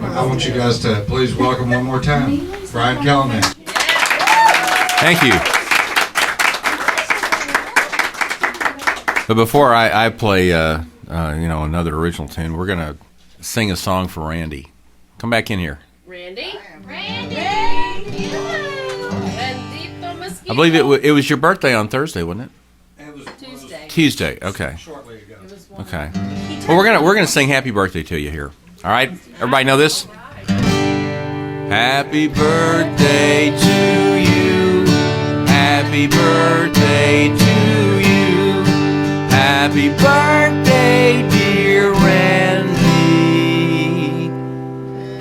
I want you guys to please welcome one more time, Brian Kalinec. Thank you. But before I play, another original tune, we're gonna sing a song for Randy. Come back in here. Randy. I believe it was your birthday on Thursday, wasn't it? It was Tuesday. Tuesday. Okay. shortly ago. Okay. Well, we're gonna sing Happy Birthday to you here. All right. Everybody know this? Happy birthday to you. Happy birthday to you. Happy birthday, dear Randy.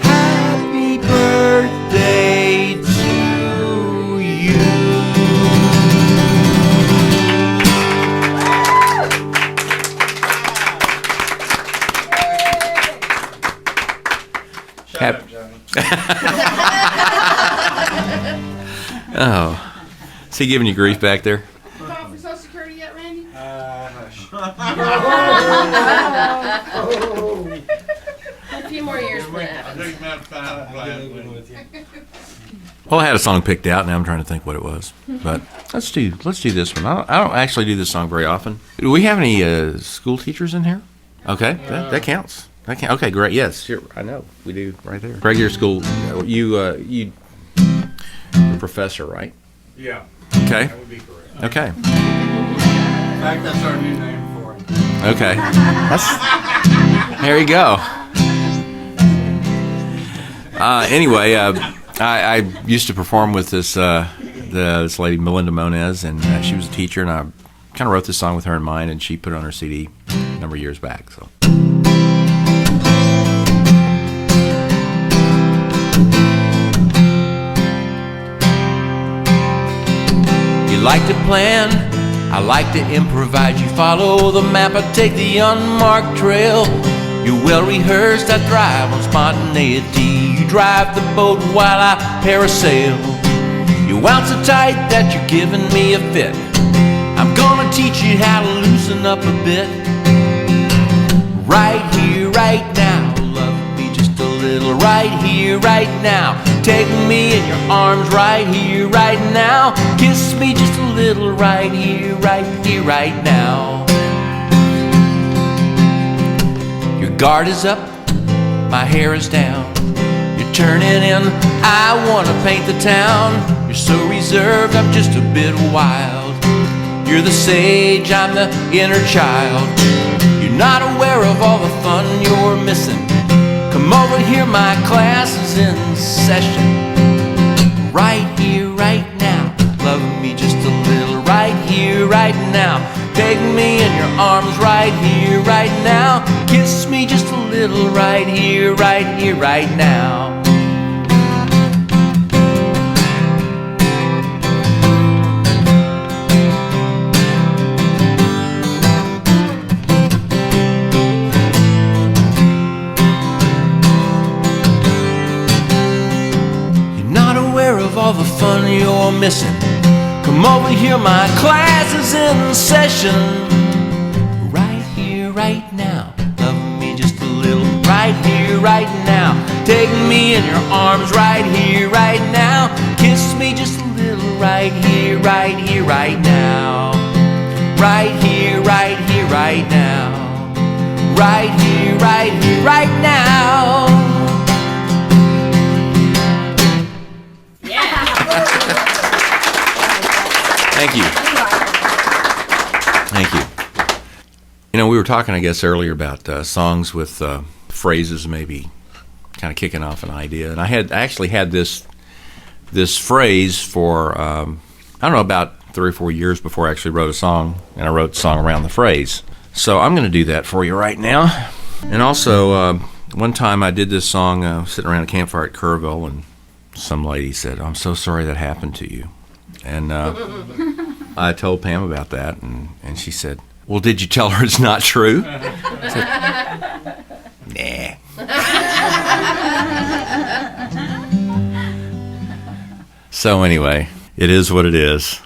Happy birthday to you. Shut up, Johnny. Oh. Is he giving you grief back there? You filed for Social Security yet, Randy? Hush. A few more years for that. Well, I had a song picked out. Now I'm trying to think what it was. But let's do this one. I don't actually do this song very often. Do we have any school teachers in here? Okay, that counts. Okay, great. Yes, sure. I know we do right there. Regular school. You, the professor, right? Yeah, Okay. that would be correct. Okay. In fact, that's our new name for it. Okay. There you go. Anyway, I used to perform with this lady, Melinda Moniz, and she was a teacher, and I kind of wrote this song with her in mind, and she put it on her CD a number of years back. So. You like to plan, I like to improvise. You follow the map, I take the unmarked trail. You're well rehearsed, I thrive on spontaneity. You drive the boat while I parasail. You wound so tight that you're giving me a fit. I'm gonna teach you how to loosen up a bit. Right here, right now, love me just a little. Right here, right now, take me in your arms. Right here, right now, kiss me just a little. Right here, right here, right now. Your guard is up, my hair is down. You're turning in, I wanna paint the town. You're so reserved, I'm just a bit wild. You're the sage, I'm the inner child. You're not aware of all the fun you're missing. Come over here, my class is in session. Right here, right now, love me just a little. Right here, right now, take me in your arms. Right here, right now, kiss me just a little. Right here, right here, right now. Of all the fun you're missing, come over here, my class is in session. Right here, right now, love me just a little. Right here, right now, take me in your arms. Right here, right now, kiss me just a little. Right here, right here, right now. Right here, right here, right now. Right here, right here, right now. Thank you. Thank you. You know, we were talking, I guess, earlier about songs with phrases maybe kind of kicking off an idea. And I actually had this phrase for, I don't know, about 3 or 4 years before I actually wrote a song. And I wrote a song around the phrase. So I'm going to do that for you right now. And also, one time I did this song sitting around a campfire at Kerrville, and some lady said, "I'm so sorry that happened to you." And I told Pam about that, and she said, "Well, did you tell her it's not true?" I said, "Nah." So anyway, it is what it is.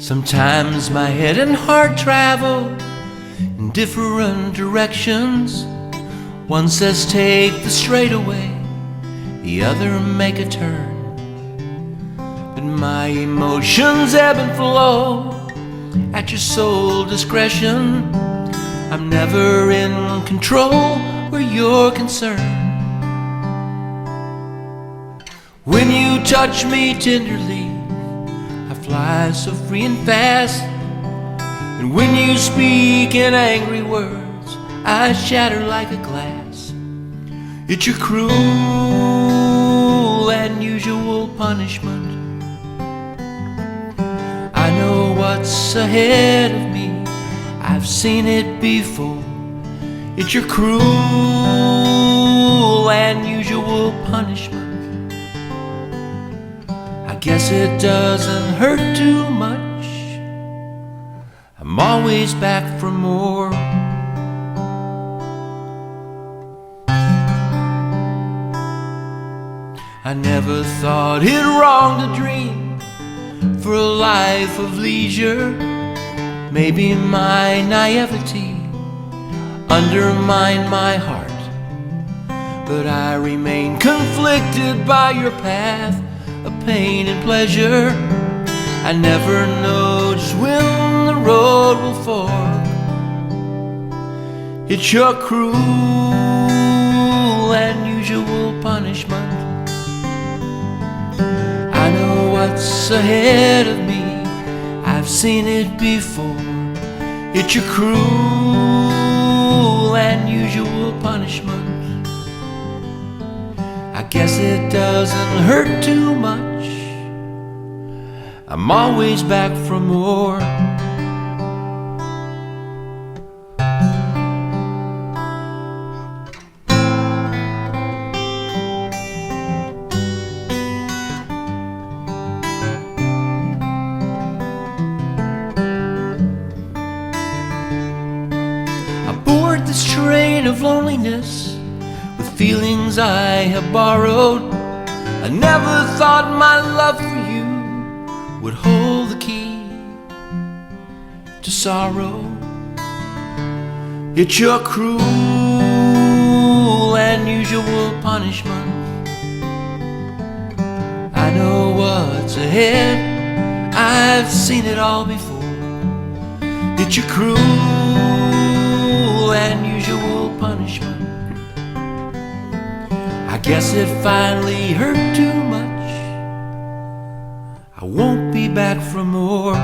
Sometimes my head and heart travel in different directions. One says take the straightaway, the other make a turn. But my emotions ebb and flow at your sole discretion. I'm never in control where you're concerned. When you touch me tenderly, I fly so free and fast. And when you speak in angry words, I shatter like a glass. It's your cruel and usual punishment. I know what's ahead of me, I've seen it before. It's your cruel and usual punishment. I guess it doesn't hurt too much, I'm always back for more. I never thought it wrong to dream for a life of leisure. Maybe my naivety undermined my heart, but I remain conflicted by your path of pain and pleasure. I never know just when the road will fork. It's your cruel and usual punishment. I know what's ahead of me, I've seen it before. It's your cruel and usual punishment. I guess it doesn't hurt too much, I'm always back for more. Aboard this train of loneliness with feelings I have borrowed, I never thought my love for you would hold the key to sorrow. It's your cruel and usual punishment. I know what's ahead, I've seen it all before. It's your cruel and usual punishment. I guess it finally hurt too much, I won't be back for more.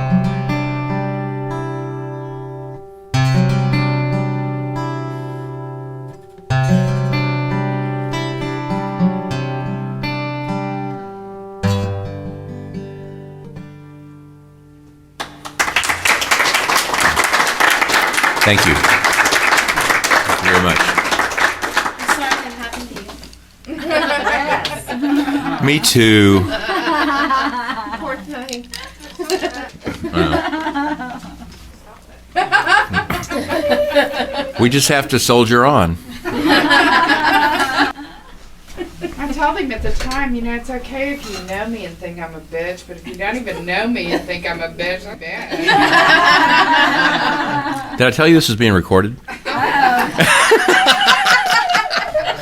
Thank you. Thank you very much. I'm sorry that happened to you. Me too. Poor thing. We just have to soldier on. I told him at the time, it's okay if you know me and think I'm a bitch, but if you don't even know me and think I'm a bitch, I'm bad. Did I tell you this is being recorded?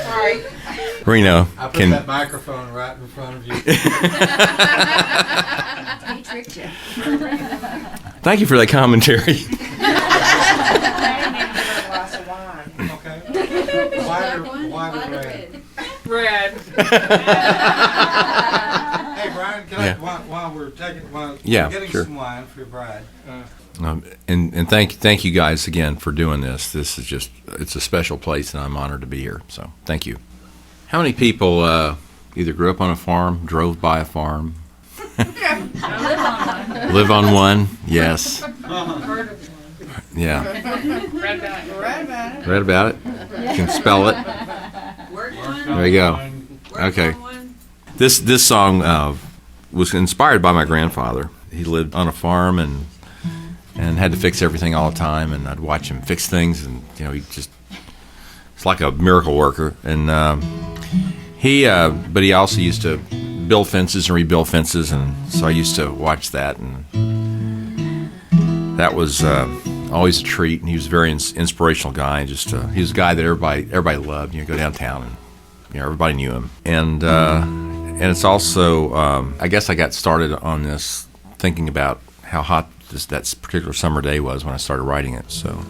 Sorry. Reno, I put that microphone right in front of you. He tricked you. thank you for that commentary. I didn't even give her a glass of wine. Okay. White or red? Red. Hey, Brian, can Yeah. while we're Yeah, getting sure. some wine for your bride. And thank you guys again for doing this. This is it's a special place, and I'm honored to be here. So thank you. How many people either grew up on a farm, drove by a farm, live on one? Yes. Heard of Yeah. one. Read about it. Read about it? Can spell it. There you go. Okay. This song was inspired by my grandfather. He lived on a farm and had to fix everything all the time, and I'd watch him fix things, and it's like a miracle worker. And but he also used to build fences and rebuild fences, and so I used to watch that. And that was always a treat. And he was a very inspirational guy. And just he was a guy that everybody loved. You know, go downtown and everybody knew him. And it's also I guess I got started on this thinking about how hot that particular summer day was when I started writing it. So.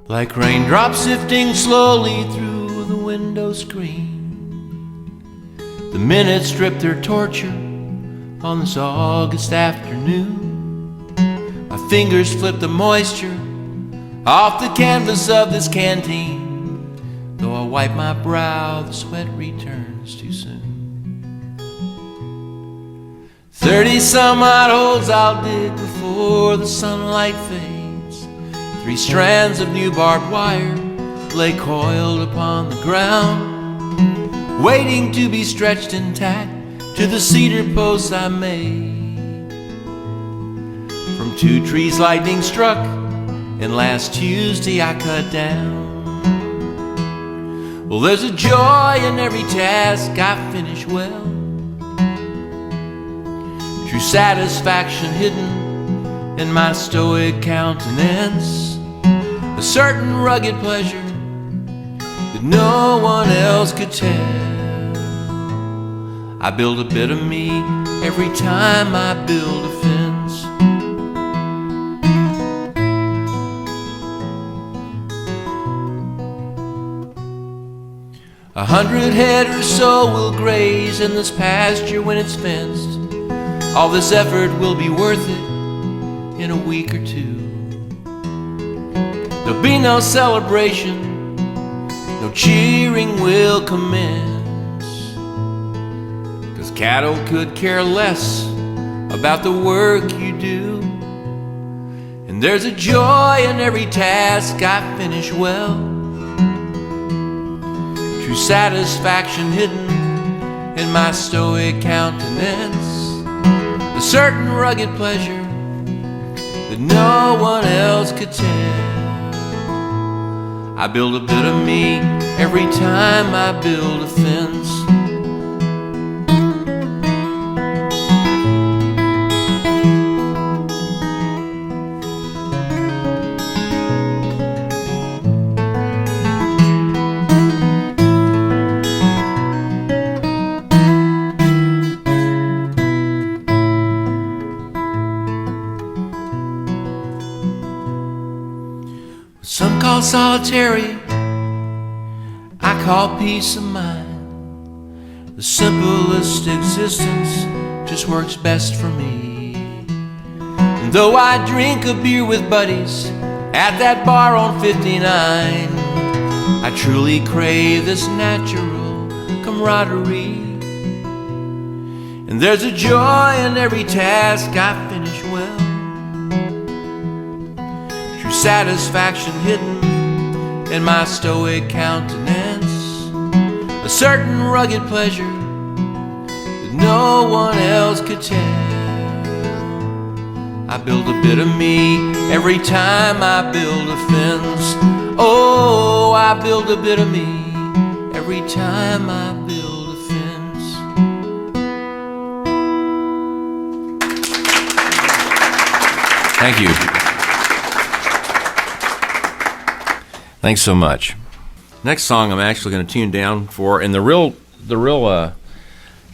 Like raindrops sifting slowly through the window screen, the minutes drip their torture on this August afternoon. My fingers flip the moisture off the canvas of this canteen. Though I wipe my brow, the sweat returns too soon. 30-some-odd holes I'll dig before the sunlight fades. 3 strands of new barbed wire lay coiled upon the ground, waiting to be stretched and tacked to the cedar posts I made. From 2 trees lightning struck, and last Tuesday I cut down. Well, there's a joy in every task I finish well, true satisfaction hidden in my stoic countenance, a certain rugged pleasure that no one else could tell. I build a bit of me every time I build a fence. A 100 head or so will graze in this pasture when it's fenced. All this effort will be worth it in a week or 2. There'll be no celebration, no cheering will commence, 'cause cattle could care less about the work you do. And there's a joy in every task I finish well, true satisfaction hidden in my stoic countenance, a certain rugged pleasure that no one else could tell. I build a bit of me every time I build a fence. Some call solitary, I call peace of mind. The simplest existence just works best for me. And though I drink a beer with buddies at that bar on 59, I truly crave this natural camaraderie. And there's a joy in every task I finish well, satisfaction hidden in my stoic countenance, a certain rugged pleasure that no one else could tell. I build a bit of me every time I build a fence. Oh, I build a bit of me every time I build a fence. Thank you. Thanks so much. Next song I'm actually going to tune down for, and the real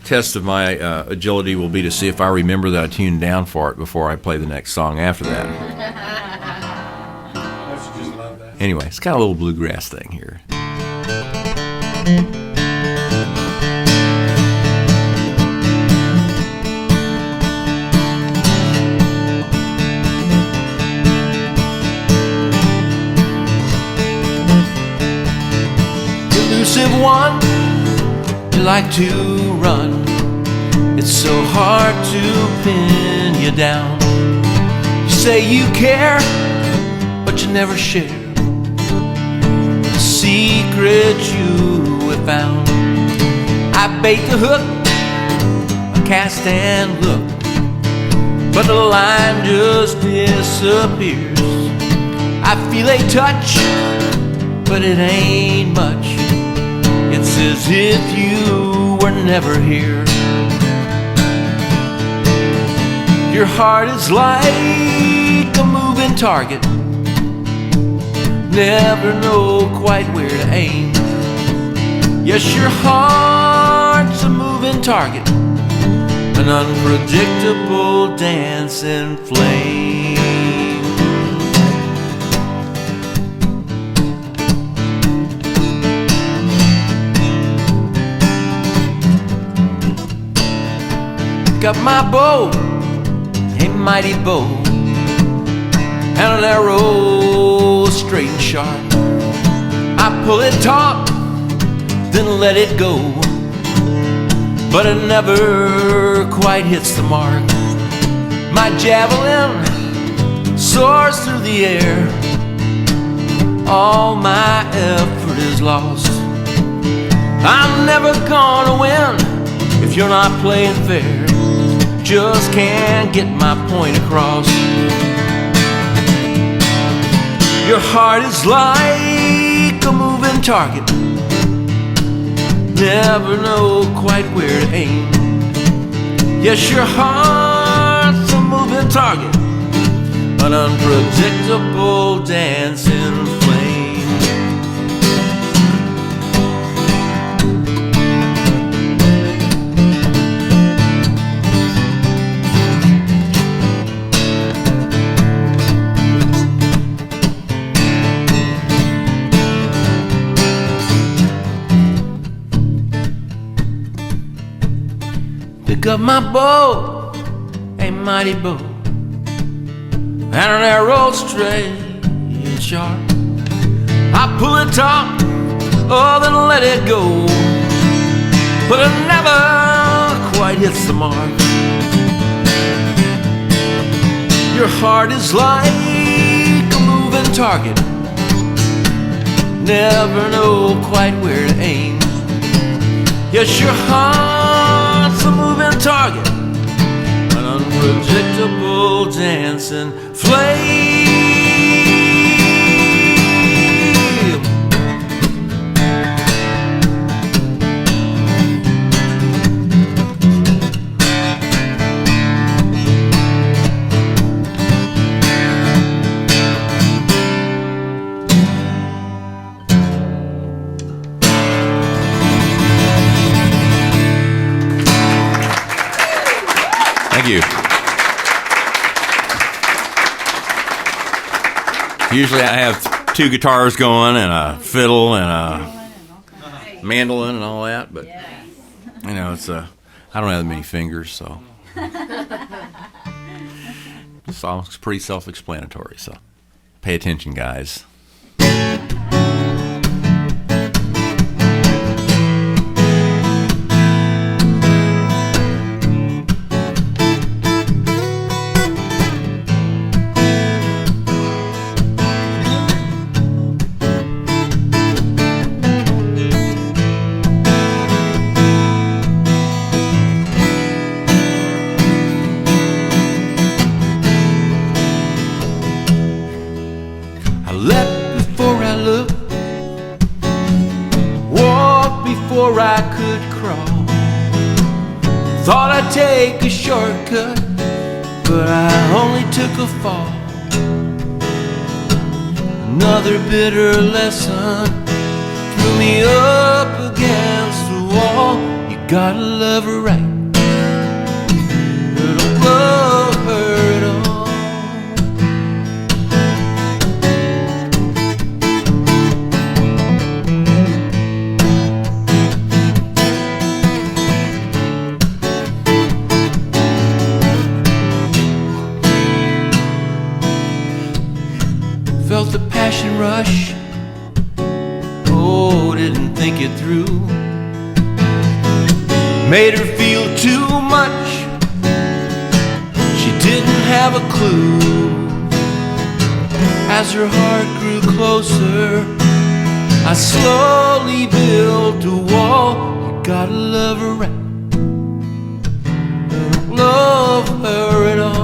test of my agility will be to see if I remember that I tuned down for it before I play the next song after that. Anyway, it's got a little bluegrass thing here. One, you like to run. It's so hard to pin you down. You say you care, but you never share the secret you have found. I bait the hook, I cast and look, but the line just disappears. I I feel a touch, but it ain't much. It's as if you were never here. Your heart is like a moving target, never know quite where to aim. Yes, your heart's a moving target, an unpredictable dancing flame. Got my bow, a mighty bow, and an arrow straight and sharp. I pull it taut, then let it go, but it never quite hits the mark. My javelin soars through the air, all my effort is lost. I'm never gonna win if you're not playing fair. Just can't get my point across. Your heart is like a moving target, never know quite where to aim. Yes, your heart's a moving target, an unpredictable dancing flame. Pick up my bow, a mighty bow, and an arrow straight and sharp. I pull it taut, oh, then let it go, but it never quite hits the mark. Your heart is like a moving target, never know quite where to aim. Yes, your heart's a moving target, an unpredictable dancing flame. Thank you. Usually I have two guitars going and a fiddle and a mandolin and all that, but you know, it's I don't have that many fingers, so the song's pretty self-explanatory. So pay attention, guys. Before I could crawl, thought I'd take a shortcut, but I only took a fall. Another bitter lesson threw me up against the wall. You gotta love her right, but don't love her at all. Felt the passion rush, oh, didn't think it through. Made her feel too much, she didn't have a clue. As her heart grew closer, I slowly built a wall. You gotta love her right, don't love her at all.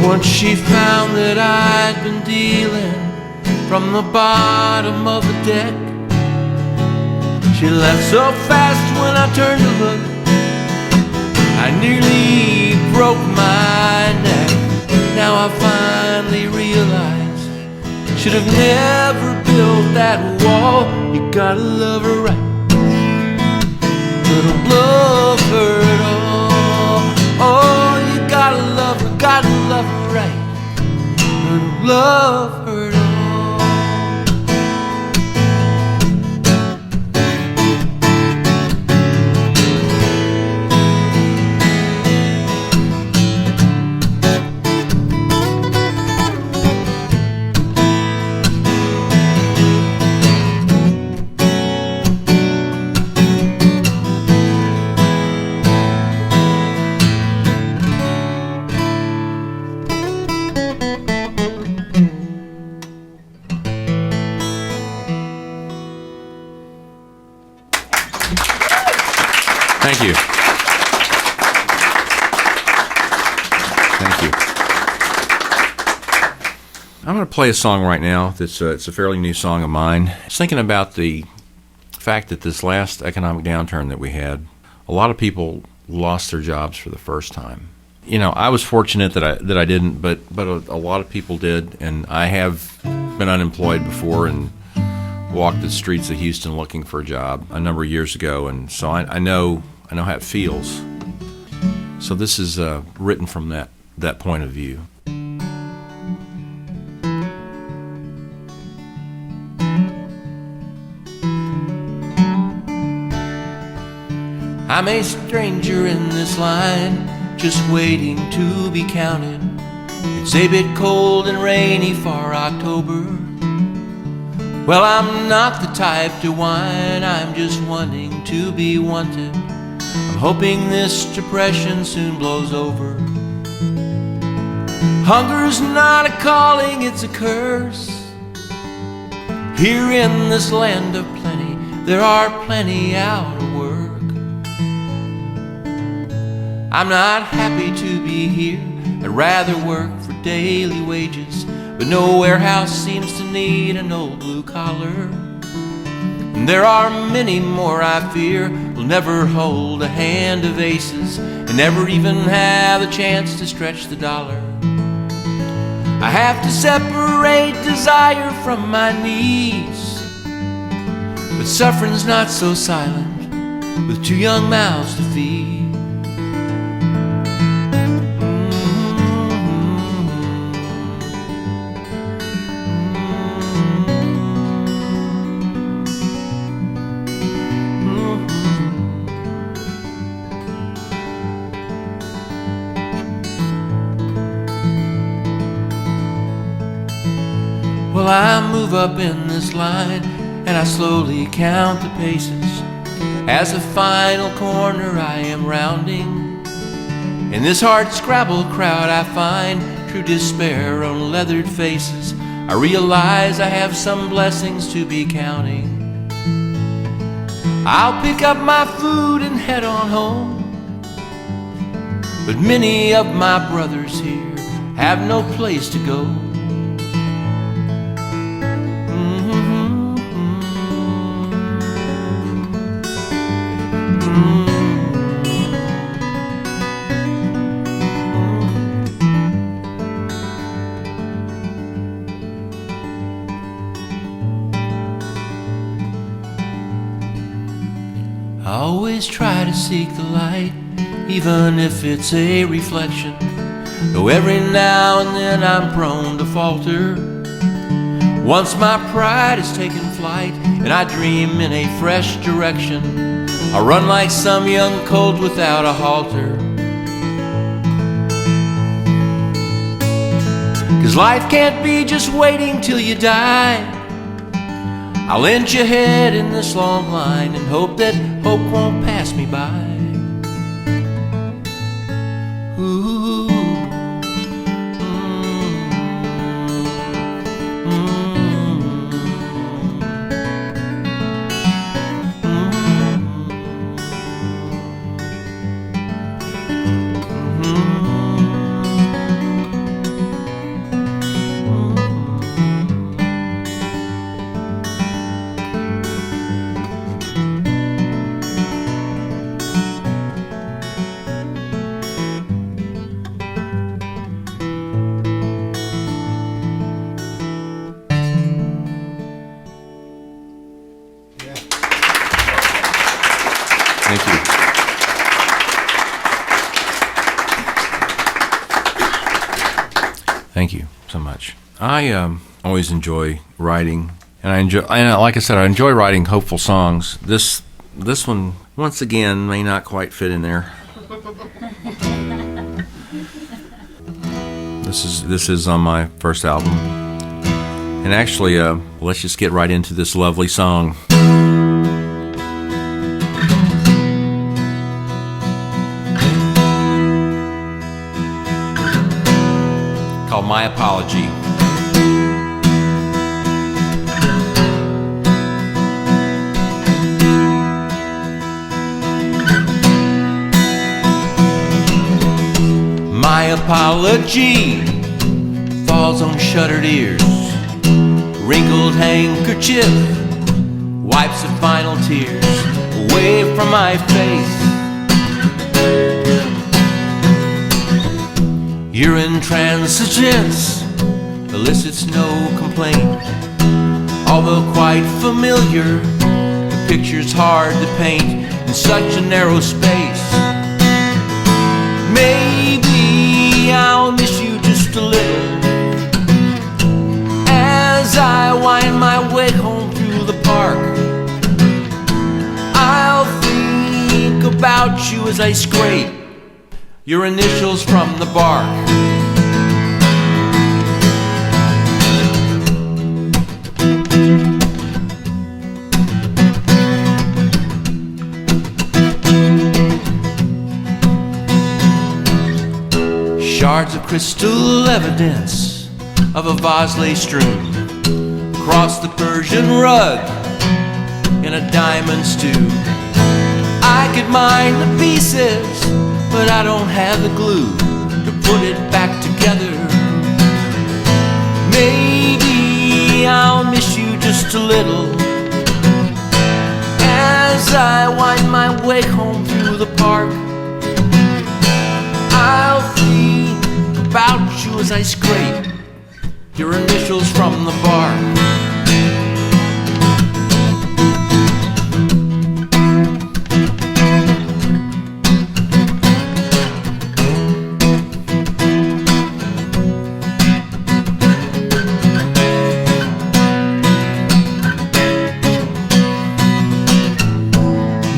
Once she found that I'd been dealing from the bottom of the deck, she left so fast when I turned to look, I nearly broke my neck. Now I finally realize, should have never built that wall. You gotta love her right, but don't love her at all. Oh, you gotta love her right, but don't love her at all. Thank you. Thank you. I'm going to play a song right now that's it's a fairly new song of mine. I was thinking about the fact that this last economic downturn that we had, a lot of people lost their jobs for the first time. You know, I was fortunate that I didn't, but a lot of people did, and I have been unemployed before and walked the streets of Houston looking for a job a number of years ago, and so I know how it feels. So this is written from that point of view. I'm a stranger in this line, just waiting to be counted. It's a bit cold and rainy for October. Well, I'm not the type to whine, I'm just wanting to be wanted. I'm hoping this depression soon blows over. Hunger's not a calling, it's a curse. Here in this land of plenty, there are plenty out of work. I'm not happy to be here, I'd rather work for daily wages, but no warehouse seems to need an old blue collar. And there are many more I fear will never hold a hand of aces and never even have a chance to stretch the dollar. I have to separate desire from my needs, but suffering's not so silent with two young mouths to feed. Well, I move up in this line and I slowly count the paces. As the final corner I am rounding, in this hard scrabble crowd I find true despair on leathered faces. I realize I have some blessings to be counting. I'll pick up my food and head on home, but many of my brothers here have no place to go. I always try to seek the light, even if it's a reflection, though every now and then I'm prone to falter. Once my pride has taken flight and I dream in a fresh direction, I run like some young colt without a halter. 'Cause life can't be just waiting till you die. I'll inch ahead in this long line and hope that hope won't pass me by. Ooh. Thank you so much. I always enjoy writing, and like I said, I enjoy writing hopeful songs. This one, once again, may not quite fit in there. This is on my first album, and actually, let's just get right into this lovely song. Called My Apology. My apology falls on shuttered ears. Wrinkled handkerchief wipes the final tears away from my face. Your intransigence elicits no complaint. Although quite familiar, the picture's hard to paint in such a narrow space. Maybe I'll miss you just a little as I wind my way home through the park. I'll think about you as I scrape your initials from the bark. Shards of crystal evidence of a vase lay strewn across the Persian rug in a diamond stew. I could mine the pieces, but I don't have the glue to put it back together. Maybe I'll miss you just a little as I wind my way home through the park. I'll think about you as I scrape your initials from the bark.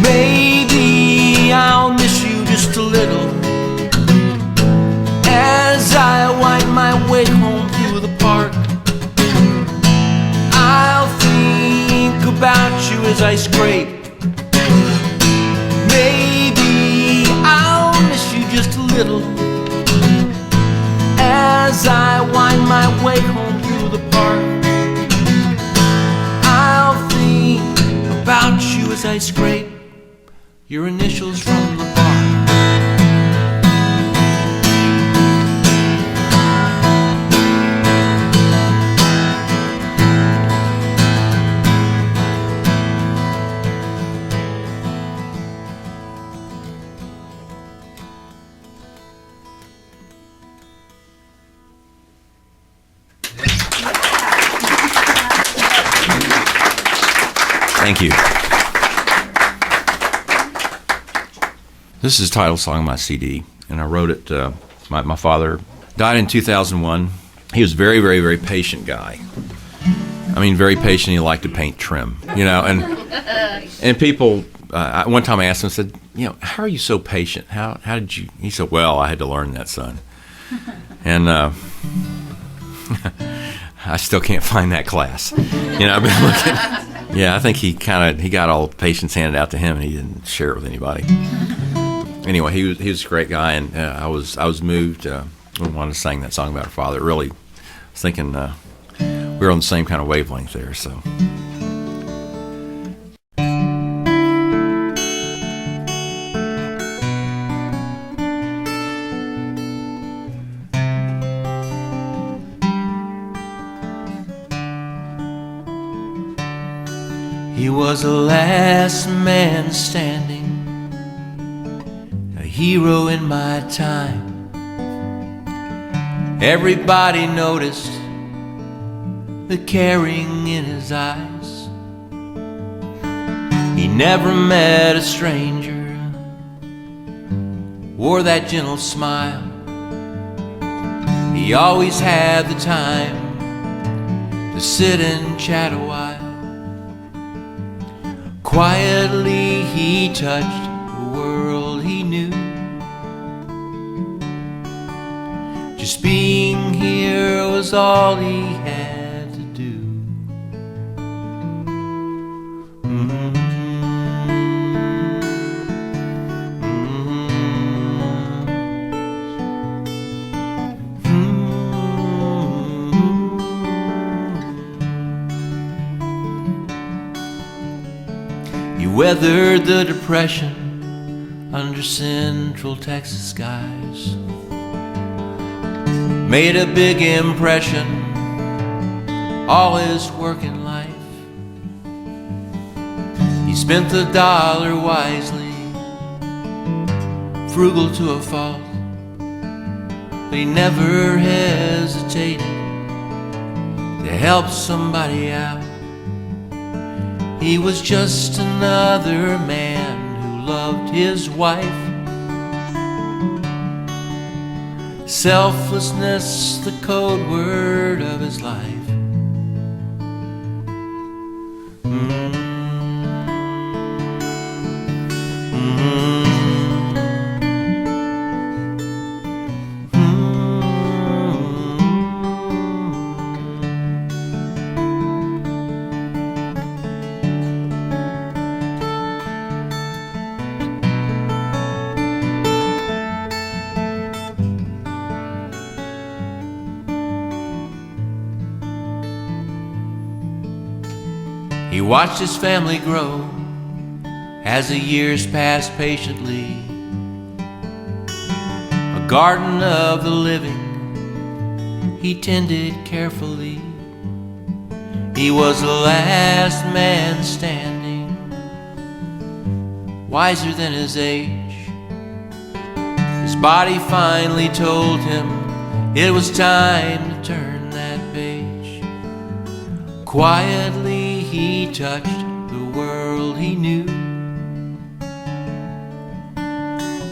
Maybe I'll miss you just a little as I wind my way home through the park. I'll think about you as I scrape. Maybe I'll miss you just a little as I wind my way home through the park. I'll think about you as I scrape your initials from the bark. Thank you. This is the title song of my CD, and I wrote it. My father died in 2001. He was a very, very, very patient guy. I mean, very patient. He liked to paint trim, you know. And people. One time I asked him, I said, you know, how are you so patient? How did you? He said, well, I had to learn that, son. And I still can't find that class. You know, I've been looking. Yeah, I think he got all the patience handed out to him, and he didn't share it with anybody. Anyway, he was a great guy, and I was moved when I wanted to sing that song about her father. It really, I was thinking we were on the same kind of wavelength there. So. He was the last man standing, a hero in my time. Everybody noticed the caring in his eyes. He never met a stranger, wore that gentle smile. He always had the time to sit and chat a while. Quietly he touched the world he knew. Just being here was all he had to do. He weathered the Depression under Central Texas skies, made a big impression all his working life. He spent the dollar wisely, frugal to a fault, but he never hesitated to help somebody out. He was just another man who loved his wife. Selflessness, the code word of his life. He watched his family grow as the years passed patiently. A garden of the living he tended carefully. He was the last man standing, wiser than his age. His body finally told him it was time to turn that page. Quietly he touched the world he knew.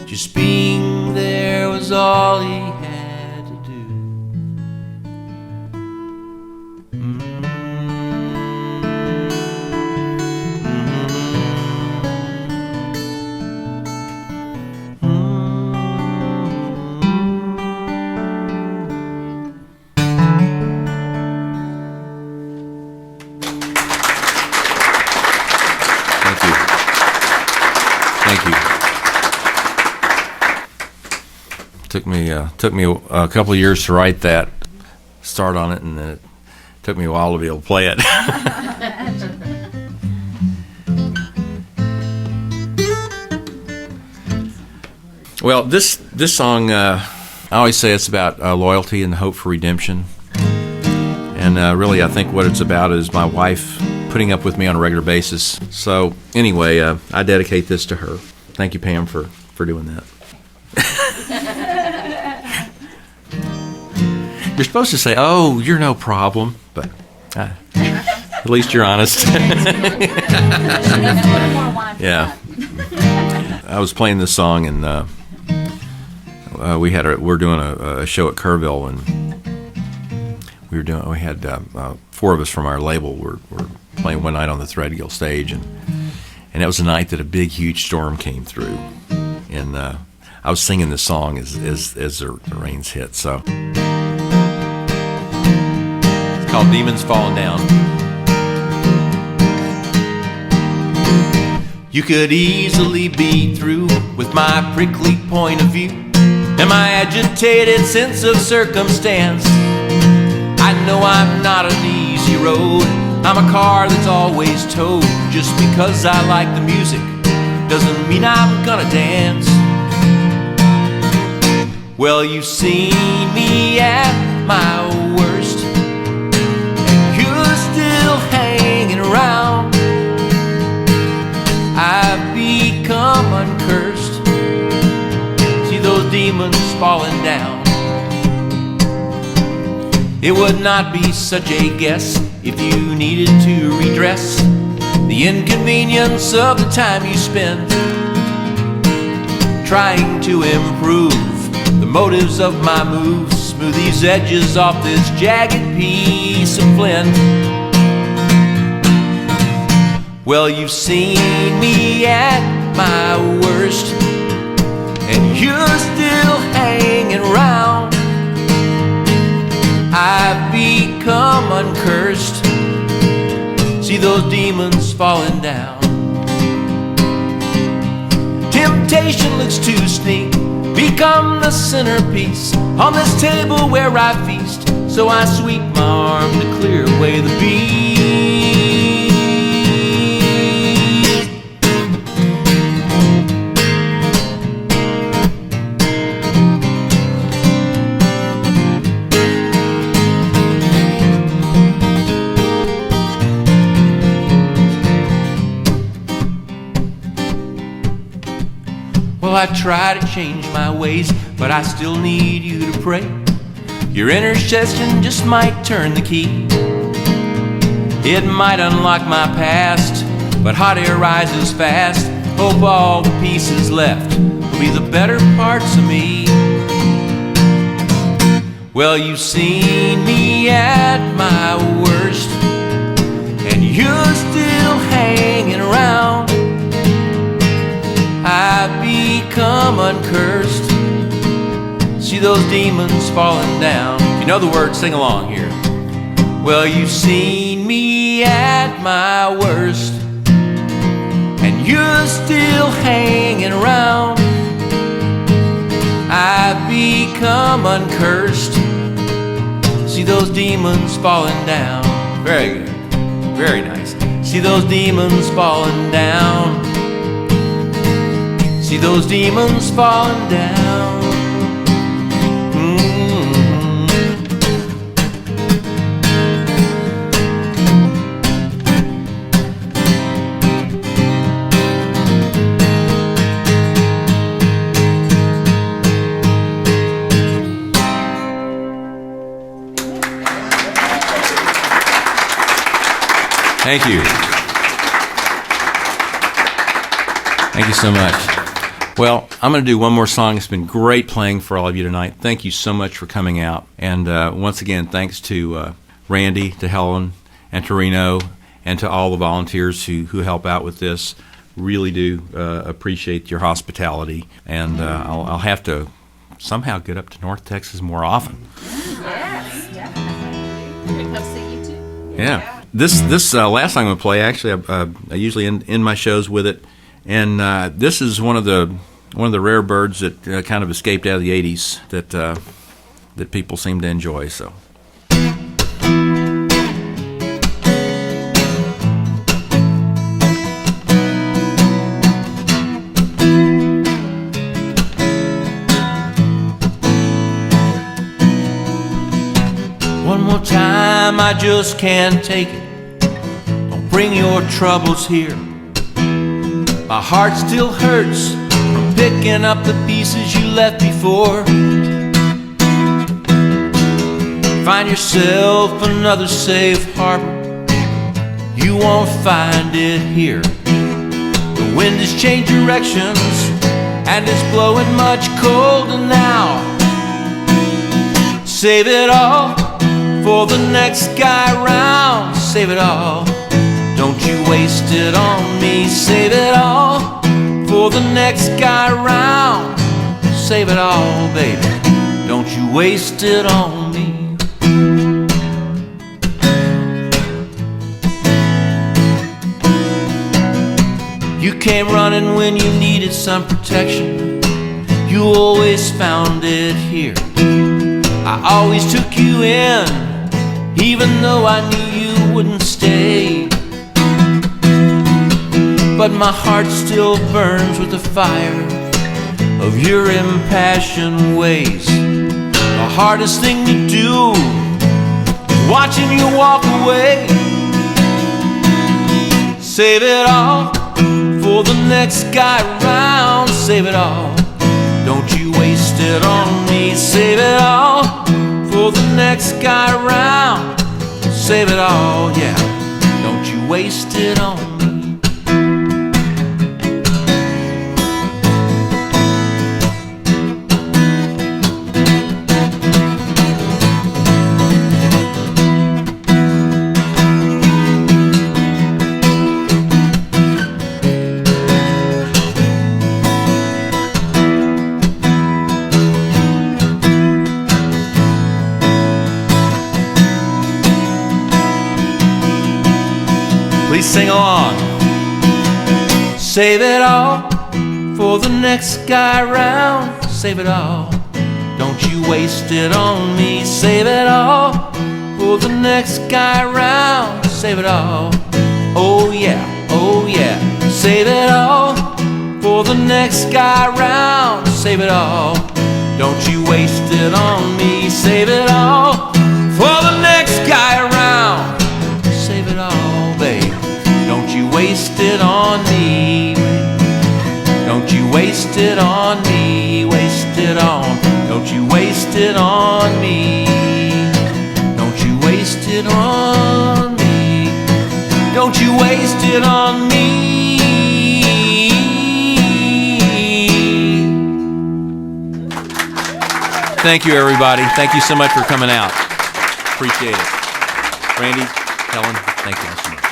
Just being there was all he had to do. Thank you. Took me a couple of years to write that, start on it, and then it took me a while to be able to play it. Well, this song, I always say it's about loyalty and hope for redemption. And really, I think what it's about is my wife putting up with me on a regular basis. So anyway, I dedicate this to her. Thank you, Pam, for doing that. You're supposed to say, "Oh, you're no problem," but at least you're honest. Yeah. I was playing this song, and we're doing a show at Kerrville, and we had 4 of us from our label were playing one night on the Threadgill stage, and it was a night that a big, huge storm came through, and I was singing this song as the rains hit. So it's called "Demons Falling Down." You could easily be through with my prickly point of view and my agitated sense of circumstance. I know I'm not an easy road. I'm a car that's always towed. Just because I like the music doesn't mean I'm gonna dance. Well, you've seen me at my worst, and you're still hanging around. I've become uncursed. See those demons falling down. It would not be such a guess if you needed to redress the inconvenience of the time you spend trying to improve the motives of my moves. smooth these edges off this jagged piece of flint. Well, you've seen me at my worst, and you're still hanging around. I've become uncursed. See those demons falling down. Temptation looks to sneak, become the centerpiece on this table where I feast. So I sweep my arm to clear away the beast. Well, I try to change my ways, but I still need you to pray. Your intercession just might turn the key. It might unlock my past, but hot air rises fast. Hope all the pieces left will be the better parts of me. Well, you've seen me at my worst, and you're still hanging around. I've become uncursed. See those demons falling down. If you know the words, sing along here. Well, you've seen me at my worst, and you're still hanging around. I've become uncursed. See those demons falling down. Very good. Very nice. See those demons falling down. See those demons falling down. Thank you. Thank you so much. Well, I'm going to do one more song. It's been great playing for all of you tonight. Thank you so much for coming out. And once again, thanks to Randy, to Helen, and to Reno, and to all the volunteers who help out with this. Really do appreciate your hospitality. And I'll have to somehow get up to North Texas more often. Yes, definitely. Come see you too. Yeah. This last song I'm going to play, actually, I usually end my shows with it. And this is one of the rare birds that kind of escaped out of the '80s that people seem to enjoy. So. One more time, I just can't take it. Don't bring your troubles here. My heart still hurts from picking up the pieces you left before. Find yourself another safe harbor. You won't find it here. The wind has changed directions and it's blowing much colder now. Save it all for the next guy round. Save it all. Don't you waste it on me. Save it all for the next guy round. Save it all, baby. Don't you waste it on me. You came running when you needed some protection. You always found it here. I always took you in, even though I knew you wouldn't stay. But my heart still burns with the fire of your impassioned ways. The hardest thing to do is watching you walk away. Save it all for the next guy round. Save it all. Don't you waste it on me. Save it all for the next guy round. Save it all, yeah. Don't you waste it on me. Please sing along. Save it all for the next guy round. Save it all. Don't you waste it on me. Save it all for the next guy round. Save it all. Oh yeah, oh yeah. Save it all for the next guy round. Save it all. Don't you waste it on me. Save it all for the next guy around. Save it all, babe. Don't you waste it on me. Don't you waste it on me. Waste it on. Don't you waste it on me. Don't you waste it on me. Don't you waste it on me. Thank you, everybody. Thank you so much for coming out. Appreciate it. Randy, Helen, thank you so much.